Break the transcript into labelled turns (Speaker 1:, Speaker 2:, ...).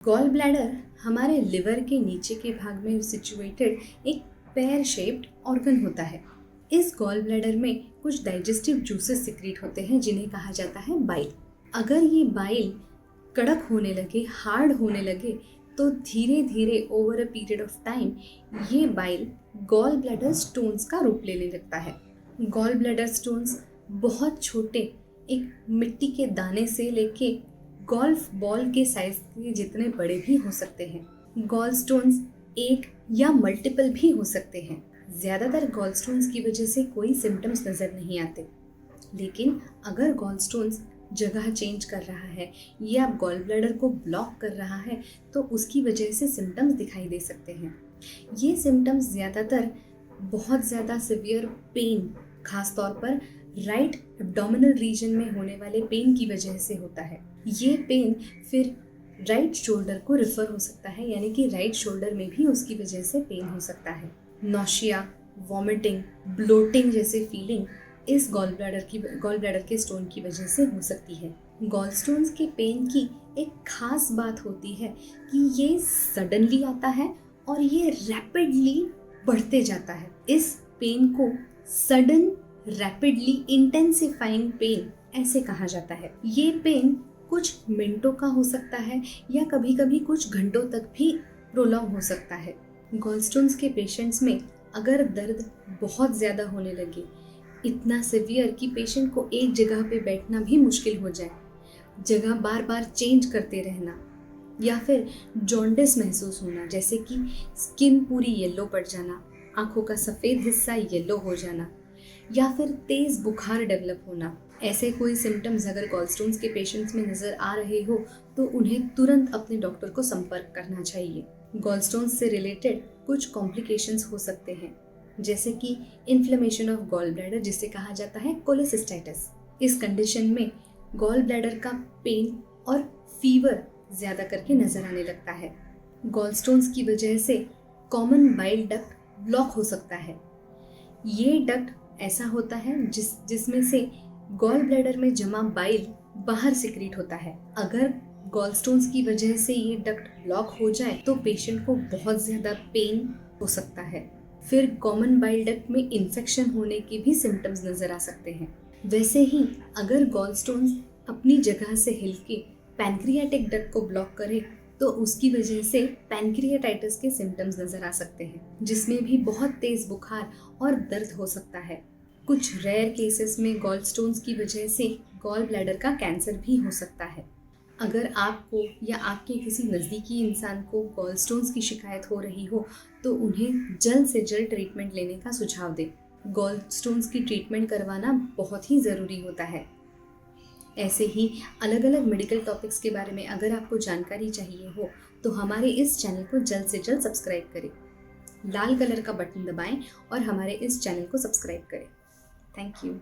Speaker 1: Gall bladder हमारे liver के नीचे के भाग में सिचुएटेड एक पेयर शेप्ड ऑर्गन होता है। इस गॉल ब्लैडर में कुछ डाइजेस्टिव जूसेस सिक्रीट होते हैं जिन्हें कहा जाता है बाइल। अगर ये बाइल कड़क होने लगे, हार्ड होने लगे, तो धीरे धीरे over a period of time ये बाइल गॉल ब्लैडर स्टोन्स का रूप लेने लगता है। गॉल ब्लैडर स्टोन्स बहुत छोटे, एक मिट्टी के दाने से लेके गोल्फ बॉल के साइज के जितने बड़े भी हो सकते हैं। गॉल स्टोन्स एक या मल्टीपल भी हो सकते हैं। ज़्यादातर गॉल स्टोन्स की वजह से कोई सिम्टम्स नज़र नहीं आते, लेकिन अगर गॉल स्टोन्स जगह चेंज कर रहा है या गॉल ब्लैडर को ब्लॉक कर रहा है तो उसकी वजह से सिम्टम्स दिखाई दे सकते हैं। ये सिम्टम्स ज़्यादातर बहुत ज़्यादा सिवियर पेन, खास तौर पर राइट एब्डोमिनल रीजन में होने वाले पेन की वजह से होता है। ये पेन फिर राइट शोल्डर को रेफर हो सकता है, यानी कि राइट शोल्डर में भी उसकी वजह से पेन हो सकता है। नौशिया, वॉमिटिंग, ब्लोटिंग जैसे फीलिंग इस गॉल ब्लैडर के स्टोन की वजह से हो सकती है। गॉल स्टोन्स के पेन की एक खास बात होती है कि ये सडनली आता है और ये रैपिडली बढ़ते जाता है। इस पेन को सडन रैपिडली इंटेंसिफाइंग पेन ऐसे कहा जाता है। ये पेन कुछ मिनटों का हो सकता है या कभी कभी कुछ घंटों तक भी प्रोलॉन्ग हो सकता है। गॉलस्टोन्स के पेशेंट्स में अगर दर्द बहुत ज़्यादा होने लगे, इतना सिवियर कि पेशेंट को एक जगह पे बैठना भी मुश्किल हो जाए, जगह बार बार चेंज करते रहना, या फिर जॉन्डिस महसूस होना, जैसे कि स्किन पूरी येलो पड़ जाना, आंखों का सफ़ेद हिस्सा येलो हो जाना, या फिर तेज़ बुखार डेवलप होना, ऐसे कोई सिम्टम्स अगर गॉलस्टोन्स के पेशेंट्स में नज़र आ रहे हो तो उन्हें तुरंत अपने डॉक्टर को संपर्क करना चाहिए। गॉलस्टोन्स से रिलेटेड कुछ कॉम्प्लिकेशंस हो सकते हैं, जैसे कि इन्फ्लेमेशन ऑफ गॉल ब्लैडर, जिसे कहा जाता है कोलेसिस्टाइटिस। इस कंडीशन में गॉल ब्लैडर का पेन और फीवर ज़्यादा करके नज़र आने लगता है। गॉलस्टोन्स की वजह से कॉमन बाइल डक्ट ब्लॉक हो सकता है। ये डक्ट ऐसा होता है जिसमें से गॉल ब्लैडर में जमा बाइल बाहर सिक्रीट होता है। अगर गॉलस्टोन्स की वजह से ये डक्ट ब्लॉक हो जाए तो पेशेंट को बहुत ज़्यादा पेन हो सकता है। फिर कॉमन बाइल डक्ट में इन्फेक्शन होने के भी सिम्टम्स नज़र आ सकते हैं। वैसे ही अगर गॉलस्टोन्स अपनी जगह से हिल के पैनक्रियाटिक डक्ट को ब्लॉक करे तो उसकी वजह से पैनक्रियाटाइटिस के सिम्टम्स नज़र आ सकते हैं, जिसमें भी बहुत तेज़ बुखार और दर्द हो सकता है। कुछ रेयर केसेस में गॉल स्टोन्स की वजह से गॉल ब्लैडर का कैंसर भी हो सकता है। अगर आपको या आपके किसी नज़दीकी इंसान को गॉल स्टोन्स की शिकायत हो रही हो तो उन्हें जल्द से जल्द ट्रीटमेंट लेने का सुझाव दें। गॉल स्टोन्स की ट्रीटमेंट करवाना बहुत ही ज़रूरी होता है। ऐसे ही अलग अलग मेडिकल टॉपिक्स के बारे में अगर आपको जानकारी चाहिए हो तो हमारे इस चैनल को जल्द से जल्द सब्सक्राइब करें। लाल कलर का बटन दबाएं और हमारे इस चैनल को सब्सक्राइब करें। Thank you.